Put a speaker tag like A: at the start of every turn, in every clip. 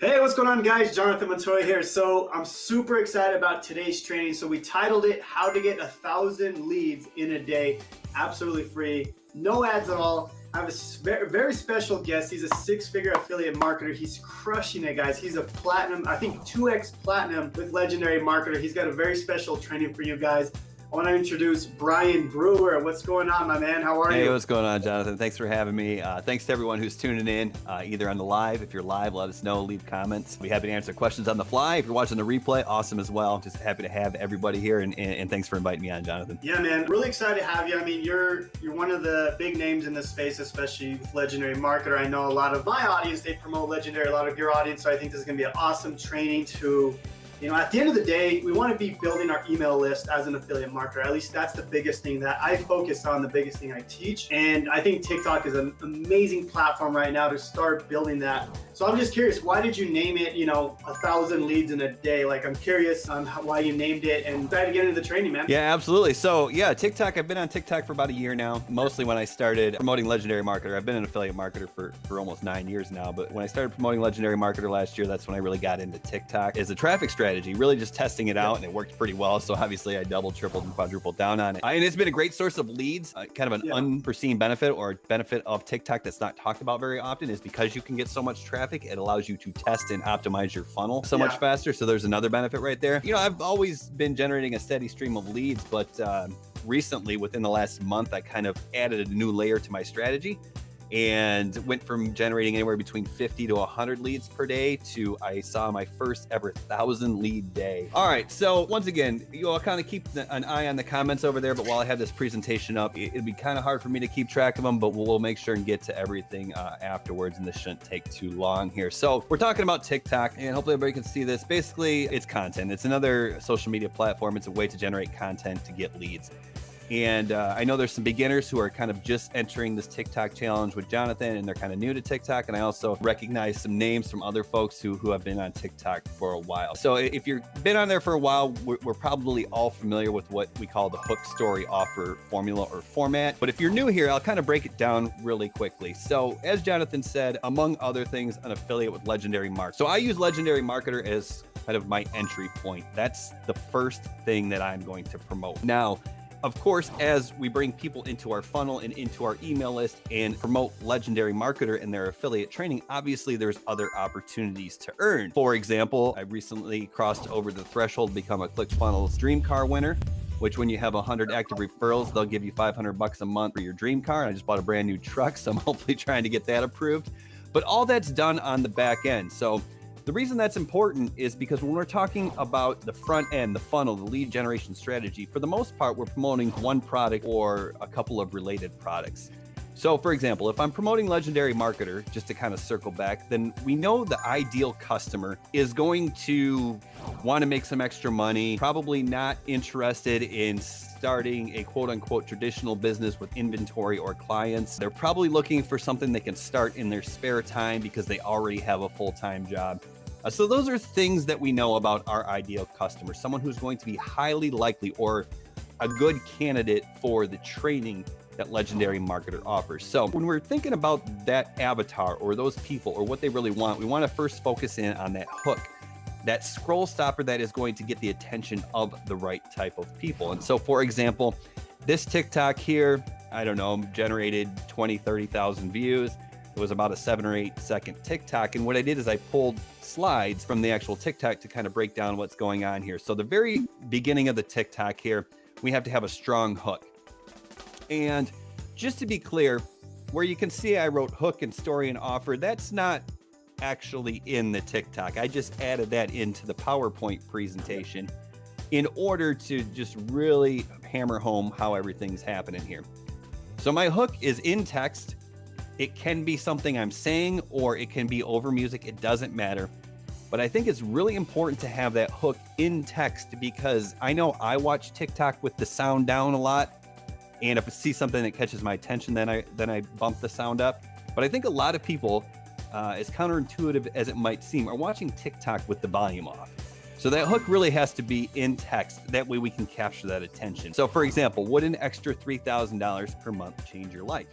A: Hey, what's going on, guys? Jonathan Montoya here. So I'm super excited about today's training. So we titled it How to Get 1,000 Leads in a Day, absolutely free, no ads at all. I have a very special guest. He's a six-figure affiliate marketer. He's crushing it, guys. He's a platinum, I think 2x platinum with Legendary Marketer. He's got a very special training for you guys. I want to introduce Brian Brewer. What's going on, my man? How are you?
B: Hey, what's going on, Jonathan? Thanks for having me. Thanks to everyone who's tuning in, either on the live. If you're live, let us know, leave comments. We'd be happy to answer questions on the fly. If you're watching the replay, awesome as well. Just happy to have everybody here, and thanks for inviting me on, Jonathan.
A: Yeah, man. Really excited to have you. I mean, you're one of the big names in this space, especially with Legendary Marketer. I know a lot of my audience, they promote Legendary, a lot of your audience, so I think this is going to be an awesome training to, at the end of the day, we want to be building our email list as an affiliate marketer. At least that's the biggest thing that I focus on, the biggest thing I teach. And I think TikTok is an amazing platform right now to start building that. So I'm just curious, why did you name it, 1,000 leads in a day? Like, I'm curious on why you named it, and excited to get into the training, man.
B: Yeah, absolutely. So yeah, TikTok, I've been on TikTok for about a year now, mostly when I started promoting Legendary Marketer. I've been an affiliate marketer for almost 9 years now, but when I started promoting Legendary Marketer last year, that's when I really got into TikTok as a traffic strategy, really just testing it out, and it worked pretty well. So obviously I doubled, tripled, and quadrupled down on it. And it's been a great source of leads. Kind of an unforeseen benefit or benefit of TikTok that's not talked about very often is because you can get so much traffic, it allows you to test and optimize your funnel so much faster. So there's another benefit right there. I've always been generating a steady stream of leads, but recently, within the last month, I kind of added a new layer to my strategy and went from generating anywhere between 50 to 100 leads per day to I saw my first ever 1,000 lead day. All right, so once again, I'll kind of keep an eye on the comments over there, but while I have this presentation up, it'd be kind of hard for me to keep track of them, but we'll make sure and get to everything afterwards, and this shouldn't take too long here. So we're talking about TikTok, and hopefully everybody can see this. Basically, it's content. It's another social media platform. It's a way to generate content to get leads. And I know there's some beginners who are kind of just entering this TikTok challenge with Jonathan, and they're kind of new to TikTok. And I also recognize some names from other folks who have been on TikTok for a while. So if you've been on there for a while, we're probably all familiar with what we call the hook, story, offer formula or format. But if you're new here, I'll kind of break it down really quickly. So as Jonathan said, among other things, an affiliate with Legendary Marketer. So I use Legendary Marketer as kind of my entry point. That's the first thing that I'm going to promote. Now, of course, as we bring people into our funnel and into our email list and promote Legendary Marketer and their affiliate training, obviously there's other opportunities to earn. For example, I recently crossed over the threshold to become a ClickFunnels Dream Car winner, which when you have 100 active referrals, they'll give you $500 a month for your dream car. And I just bought a brand new truck, so I'm hopefully trying to get that approved. But all that's done on the back end. So the reason that's important is because when we're talking about the front end, the funnel, the lead generation strategy, for the most part, we're promoting one product or a couple of related products. So for example, if I'm promoting Legendary Marketer, just to kind of circle back, then we know the ideal customer is going to want to make some extra money, probably not interested in starting a quote unquote traditional business with inventory or clients. They're probably looking for something they can start in their spare time because they already have a full-time job. So those are things that we know about our ideal customer, someone who's going to be highly likely or a good candidate for the training that Legendary Marketer offers. So when we're thinking about that avatar or those people or what they really want, we want to first focus in on that hook, that scroll stopper that is going to get the attention of the right type of people. And so, for example, this TikTok here, I don't know, generated 20, 30,000 views. It was about a 7 or 8 second TikTok. And what I did is I pulled slides from the actual TikTok to kind of break down what's going on here. So the very beginning of the TikTok here, we have to have a strong hook. And just to be clear, where you can see I wrote hook and story and offer, that's not actually in the TikTok. I just added that into the PowerPoint presentation in order to just really hammer home how everything's happening here. So my hook is in text. It can be something I'm saying, or it can be over music. It doesn't matter. But I think it's really important to have that hook in text because I know I watch TikTok with the sound down a lot. And if I see something that catches my attention, then I bump the sound up. But I think a lot of people, as counterintuitive as it might seem, are watching TikTok with the volume off. So that hook really has to be in text. That way we can capture that attention. So for example, would an extra $3,000 per month change your life?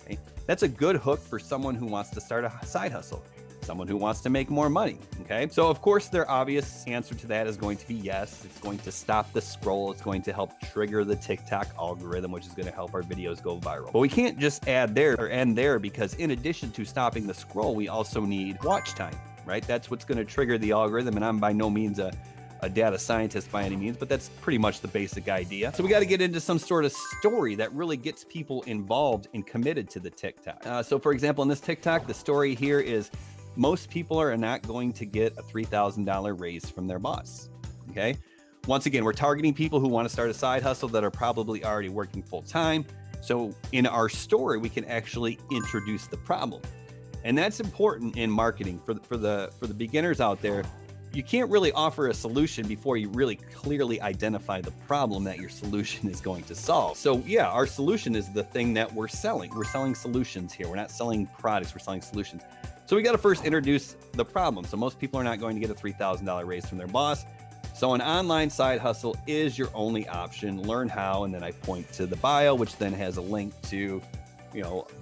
B: Okay. That's a good hook for someone who wants to start a side hustle. someone who wants to make more money. Okay. So of course their obvious answer to that is going to be yes. It's going to stop the scroll. It's going to help trigger the TikTok algorithm, which is going to help our videos go viral. But we can't just add there or end there, because in addition to stopping the scroll, we also need watch time, right? That's what's going to trigger the algorithm. And I'm by no means a data scientist by any means, but that's pretty much the basic idea. So we got to get into some sort of story that really gets people involved and committed to the TikTok. So for example, in this TikTok, the story here is most people are not going to get a $3,000 raise from their boss. Okay. Once again, we're targeting people who want to start a side hustle that are probably already working full time. So in our story, we can actually introduce the problem. And that's important in marketing for the beginners out there. You can't really offer a solution before you really clearly identify the problem that your solution is going to solve. So yeah, our solution is the thing that we're selling. We're selling solutions here. We're not selling products, we're selling solutions. So we got to first introduce the problem. So most people are not going to get a $3,000 raise from their boss. So an online side hustle is your only option. Learn how, and then I point to the bio, which then has a link to,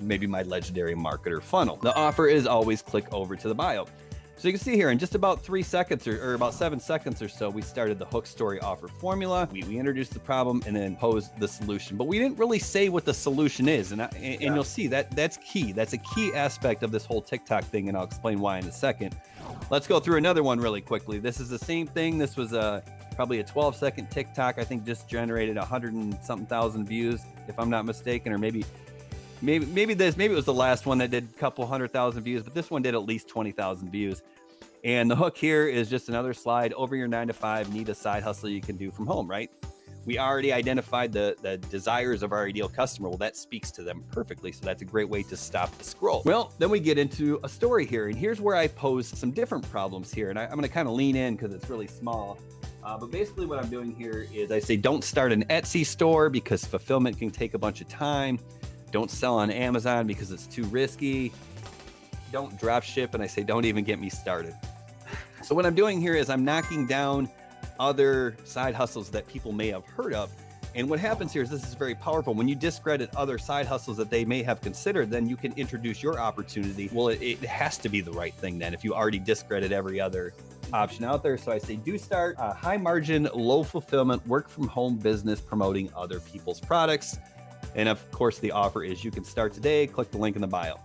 B: maybe my Legendary Marketer funnel. The offer is always click over to the bio. So you can see here in just about 3 seconds or about 7 seconds or so, we started the hook story offer formula. We introduced the problem and then posed the solution, but we didn't really say what the solution is. And you'll see that's key. That's a key aspect of this whole TikTok thing. And I'll explain why in a second. Let's go through another one really quickly. This is the same thing. This was probably a 12-second TikTok. I think just generated 100 and something thousand views, if I'm not mistaken, or maybe it was the last one that did a couple 100,000 views, but this one did at least 20,000 views. And the hook here is just another slide. Over your 9 to 5, need a side hustle you can do from home, right? We already identified the desires of our ideal customer. Well, that speaks to them perfectly. So that's a great way to stop the scroll. Well, then we get into a story here. And here's where I pose some different problems here. And I'm going to kind of lean in because it's really small. But basically what I'm doing here is I say, don't start an Etsy store because fulfillment can take a bunch of time. Don't sell on Amazon because it's too risky. Don't drop ship. And I say, don't even get me started. So what I'm doing here is I'm knocking down other side hustles that people may have heard of. And what happens here is this is very powerful. When you discredit other side hustles that they may have considered, then you can introduce your opportunity. Well, it has to be the right thing then if you already discredit every other option out there. So I say, do start a high margin, low fulfillment, work from home business promoting other people's products. And of course, the offer is you can start today. Click the link in the bio.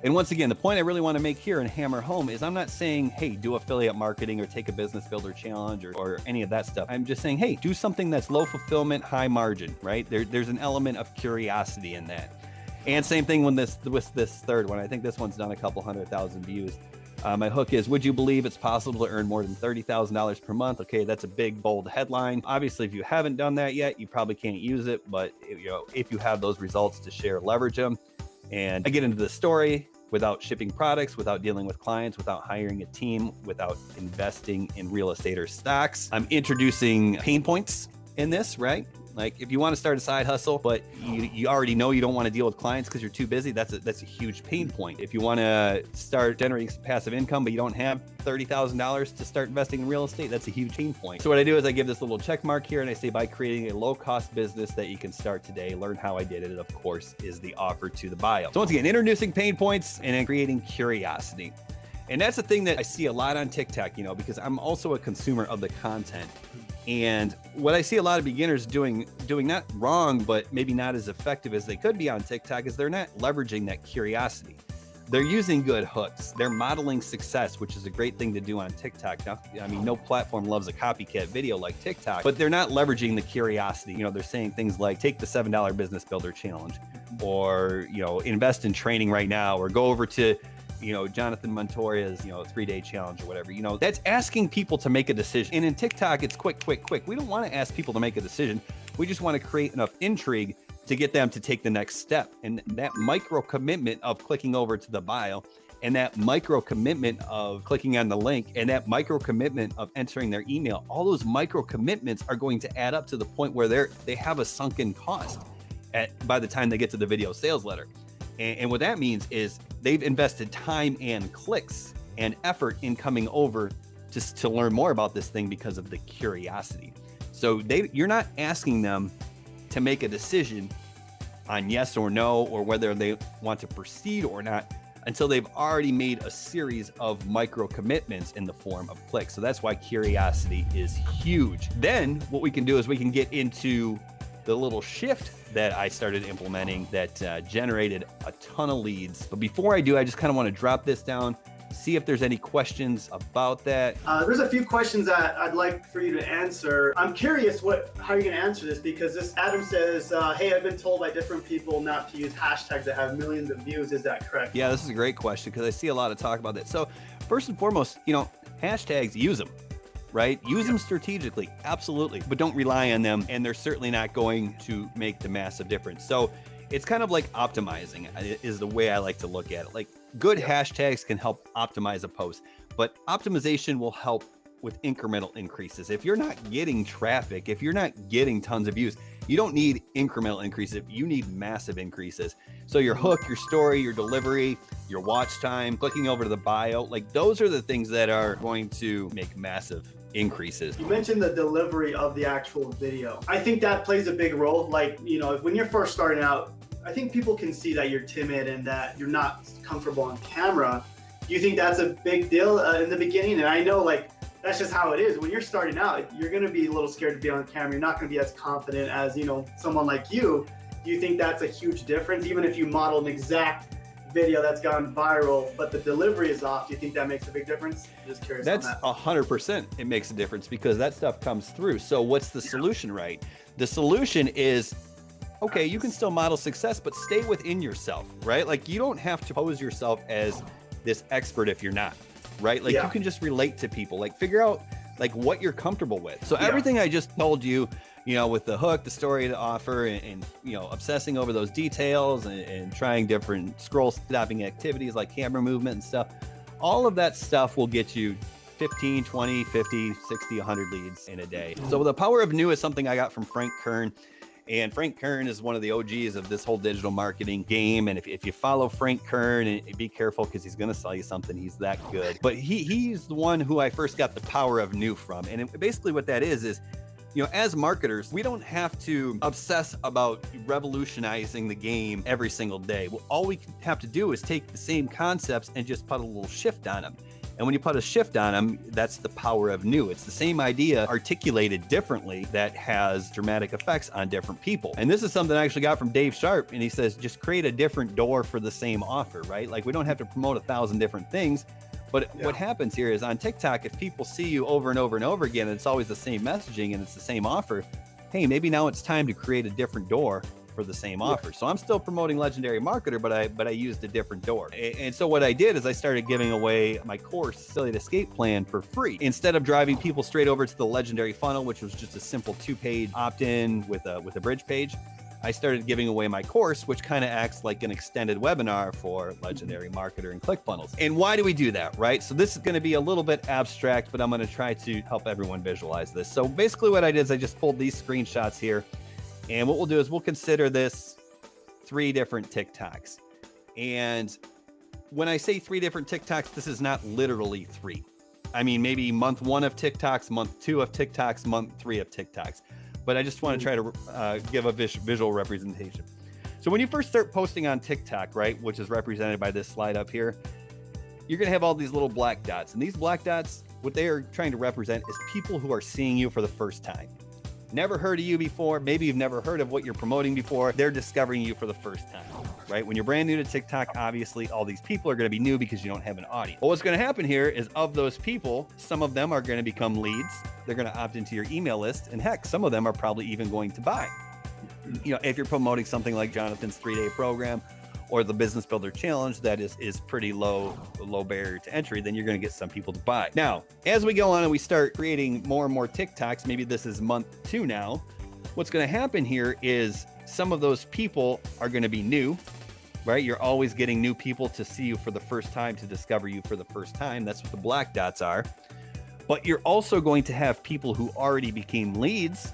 B: And once again, the point I really want to make here and hammer home is I'm not saying, hey, do affiliate marketing or take a business builder challenge or any of that stuff. I'm just saying, hey, do something that's low fulfillment, high margin, right? There's an element of curiosity in that. And same thing with this third one. I think this one's done a couple 100,000 views. My hook is, would you believe it's possible to earn more than $30,000 per month? Okay, that's a big, bold headline. Obviously, if you haven't done that yet, you probably can't use it. But if you have those results to share, leverage them. And I get into the story without shipping products, without dealing with clients, without hiring a team, without investing in real estate or stocks. I'm introducing pain points in this, right? Like if you want to start a side hustle, but you already know you don't want to deal with clients because you're too busy, that's a huge pain point. If you want to start generating some passive income, but you don't have $30,000 to start investing in real estate, that's a huge pain point. So what I do is I give this little check mark here and I say, by creating a low-cost business that you can start today, learn how I did it, of course, is the offer to the bio. So once again, introducing pain points and then creating curiosity. And that's the thing that I see a lot on TikTok, because I'm also a consumer of the content. And what I see a lot of beginners doing not wrong, but maybe not as effective as they could be on TikTok is they're not leveraging that curiosity. They're using good hooks. They're modeling success, which is a great thing to do on TikTok. Now, I mean, no platform loves a copycat video like TikTok, but they're not leveraging the curiosity. They're saying things like take the $7 business builder challenge, or, invest in training right now, or go over to, Jonathan Montoria's, 3-day challenge or whatever. That's asking people to make a decision. And in TikTok, it's quick. We don't want to ask people to make a decision. We just want to create enough intrigue to get them to take the next step. And that micro commitment of clicking over to the bio, and that micro commitment of clicking on the link, and that micro commitment of entering their email, all those micro commitments are going to add up to the point where they have a sunken cost by the time they get to the video sales letter. And what that means is they've invested time and clicks and effort in coming over just to learn more about this thing because of the curiosity. So you're not asking them to make a decision on yes or no, or whether they want to proceed or not. until they've already made a series of micro commitments in the form of clicks. So that's why curiosity is huge. Then what we can do is we can get into the little shift that I started implementing that generated a ton of leads. But before I do, I just kind of want to drop this down, see if there's any questions about that.
A: There's a few questions that I'd like for you to answer. I'm curious how you're going to answer this, because this Adam says, hey, I've been told by different people not to use hashtags that have millions of views. Is that correct?
B: Yeah, this is a great question because I see a lot of talk about that. So first and foremost, hashtags, use them. Right? Use them strategically, absolutely, but don't rely on them, and they're certainly not going to make the massive difference. So it's kind of like optimizing is the way I like to look at it. Like, good hashtags can help optimize a post, but optimization will help with incremental increases. If you're not getting traffic, if you're not getting tons of views, you don't need incremental increases. You need massive increases. So your hook, your story, your delivery, your watch time, clicking over to the bio, like those are the things that are going to make massive increases.
A: You mentioned the delivery of the actual video. I think that plays a big role. Like, when you're first starting out, I think people can see that you're timid and that you're not comfortable on camera. Do you think that's a big deal in the beginning? And I know, like, that's just how it is. When you're starting out, you're going to be a little scared to be on camera. You're not going to be as confident as, someone like you. Do you think that's a huge difference? Even if you model an exact video that's gone viral, but the delivery is off, do you think that makes a big difference? I'm just curious.
B: That's 100%. It makes a difference because that stuff comes through. So what's the solution, right? The solution is, okay, you can still model success, but stay within yourself, right? Like, you don't have to pose yourself as this expert if you're not, right? Like, you can just relate to people, like figure out like what you're comfortable with. So everything I just told you, with the hook, the story, the offer, and obsessing over those details and trying different scroll stopping activities like camera movement and stuff, all of that stuff will get you 15, 20, 50, 60, 100 leads in a day. So the power of new is something I got from Frank Kern. And Frank Kern is one of the OGs of this whole digital marketing game. And if you follow Frank Kern, and be careful because he's going to sell you something. He's that good. But he's the one who I first got the power of new from. And basically what that is, as marketers, we don't have to obsess about revolutionizing the game every single day. Well, all we have to do is take the same concepts and just put a little shift on them. And when you put a shift on them, that's the power of new. It's the same idea articulated differently that has dramatic effects on different people. And this is something I actually got from Dave Sharp. And he says, just create a different door for the same offer, right? Like, we don't have to promote 1,000 different things. But what happens here is on TikTok, if people see you over and over and over again, and it's always the same messaging and it's the same offer, hey, maybe now it's time to create a different door for the same offer. So I'm still promoting Legendary Marketer, but I used a different door. And so what I did is I started giving away my course, Affiliate Escape Plan, for free. Instead of driving people straight over to the Legendary Funnel, which was just a simple 2-page opt-in with a bridge page, I started giving away my course, which kind of acts like an extended webinar for Legendary Marketer and ClickFunnels. And why do we do that, right? So this is going to be a little bit abstract, but I'm going to try to help everyone visualize this. So basically what I did is I just pulled these screenshots here. And what we'll do is we'll consider this 3 different TikToks. And when I say 3 different TikToks, this is not literally 3. I mean, maybe month 1 of TikToks, month 2 of TikToks, month 3 of TikToks. But I just want to try to give a visual representation. So when you first start posting on TikTok, right, which is represented by this slide up here, you're going to have all these little black dots. And these black dots, what they are trying to represent is people who are seeing you for the first time. Never heard of you before. Maybe you've never heard of what you're promoting before. They're discovering you for the first time, right? When you're brand new to TikTok, obviously all these people are going to be new because you don't have an audience. Well, what's going to happen here is, of those people, some of them are going to become leads. They're going to opt into your email list. And heck, some of them are probably even going to buy. If you're promoting something like Jonathan's 3-day program or the Business Builder Challenge, that is pretty low barrier to entry, then you're going to get some people to buy. Now, as we go on and we start creating more and more TikToks, maybe this is month 2 now, what's going to happen here is some of those people are going to be new, right? You're always getting new people to see you for the first time, to discover you for the first time. That's what the black dots are. But you're also going to have people who already became leads,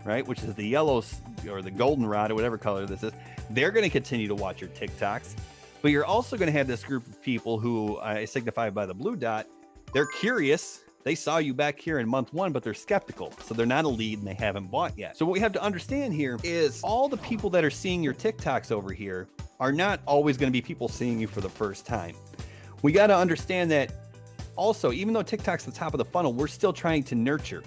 B: right? Which is the yellow or the goldenrod or whatever color this is. They're going to continue to watch your TikToks, but you're also going to have this group of people who I signify by the blue dot. They're curious. They saw you back here in month 1, but they're skeptical. So they're not a lead and they haven't bought yet. So what we have to understand here is all the people that are seeing your TikToks over here are not always going to be people seeing you for the first time. We got to understand that also, even though TikTok's the top of the funnel, we're still trying to nurture.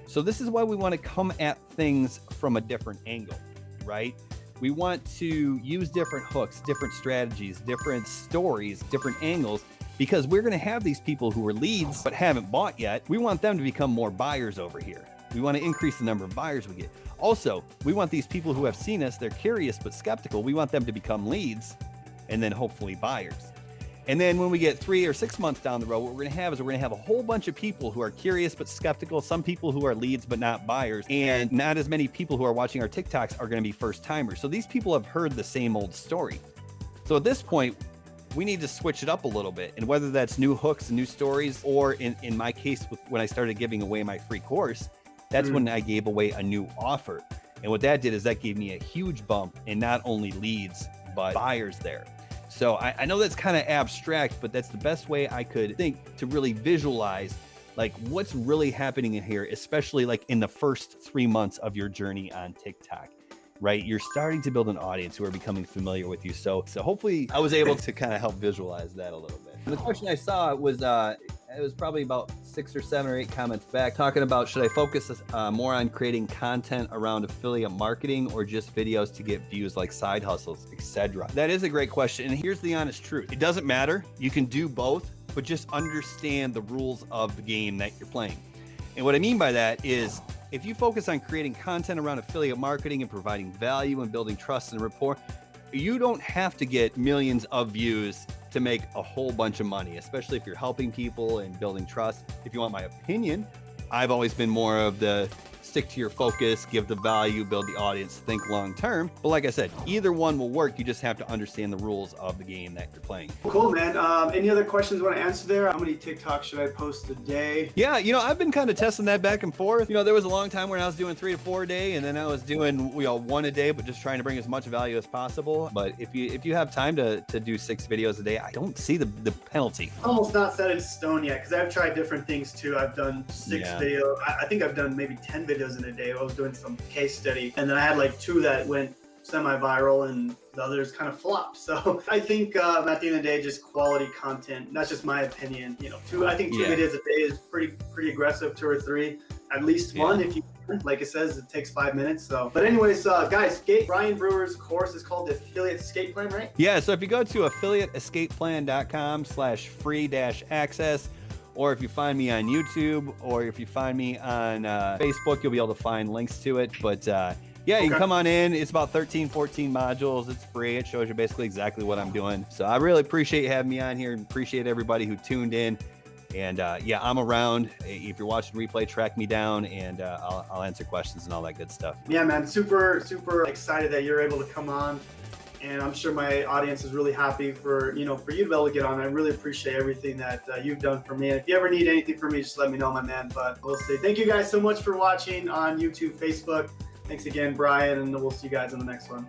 B: So this is why we want to come at things from a different angle, right? We want to use different hooks, different strategies, different stories, different angles, because we're going to have these people who are leads but haven't bought yet. We want them to become more buyers over here. We want to increase the number of buyers we get. Also, we want these people who have seen us, they're curious but skeptical. We want them to become leads and then hopefully buyers. And then when we get 3 or 6 months down the road, what we're going to have is we're going to have a whole bunch of people who are curious but skeptical, some people who are leads but not buyers, and not as many people who are watching our TikToks are going to be first timers. So these people have heard the same old story. So at this point, we need to switch it up a little bit. And whether that's new hooks, new stories, or in my case, when I started giving away my free course, that's when I gave away a new offer. And what that did is that gave me a huge bump in not only leads, but buyers there. So I know that's kind of abstract, but that's the best way I could think to really visualize like what's really happening in here, especially like in the first 3 months of your journey on TikTok, right? You're starting to build an audience who are becoming familiar with you. So hopefully I was able to kind of help visualize that a little bit. And the question I saw was, it was probably about 6 or 7 or 8 comments back talking about, should I focus more on creating content around affiliate marketing or just videos to get views like side hustles, etc.? That is a great question. And here's the honest truth. It doesn't matter. You can do both, but just understand the rules of the game that you're playing. And what I mean by that is if you focus on creating content around affiliate marketing and providing value and building trust and rapport, you don't have to get millions of views to make a whole bunch of money, especially if you're helping people and building trust. If you want my opinion, I've always been more of the stick to your focus, give the value, build the audience, think long term. But like I said, either one will work. You just have to understand the rules of the game that you're playing.
A: Cool, man. Any other questions you want to answer there? How many TikToks should I post a day?
B: Yeah, I've been kind of testing that back and forth. There was a long time when I was doing 3 to 4 a day, and then I was doing 1 a day, but just trying to bring as much value as possible. But if you have time to do 6 videos a day, I don't see the penalty.
A: Almost not set in stone yet, because I've tried different things too. I've done 6 videos. I think I've done maybe 10 videos in a day. I was doing some case study, and then I had like 2 that went semi-viral and the others kind of flopped. So I think at the end of the day, just quality content. That's just my opinion. I think 2 videos a day is pretty aggressive. 2 or 3, at least 1 if you can. Like it says, it takes 5 minutes. So, but anyways, guys, Brian Brewer's course is called the Affiliate Escape Plan, right?
B: Yeah. So if you go to affiliateescapeplan.com/free-access, or if you find me on YouTube, or if you find me on Facebook, you'll be able to find links to it. But you can come on in. It's about 13, 14 modules. It's free. It shows you basically exactly what I'm doing. So I really appreciate you having me on here, and appreciate everybody who tuned in. And I'm around. If you're watching replay, track me down, and I'll answer questions and all that good stuff. Yeah,
A: man. Super, super excited that you're able to come on. And I'm sure my audience is really happy for you to be able to get on. I really appreciate everything that you've done for me. And if you ever need anything from me, just let me know, my man. But we'll see. Thank you guys so much for watching on YouTube, Facebook. Thanks again, Brian, and we'll see you guys in the next one.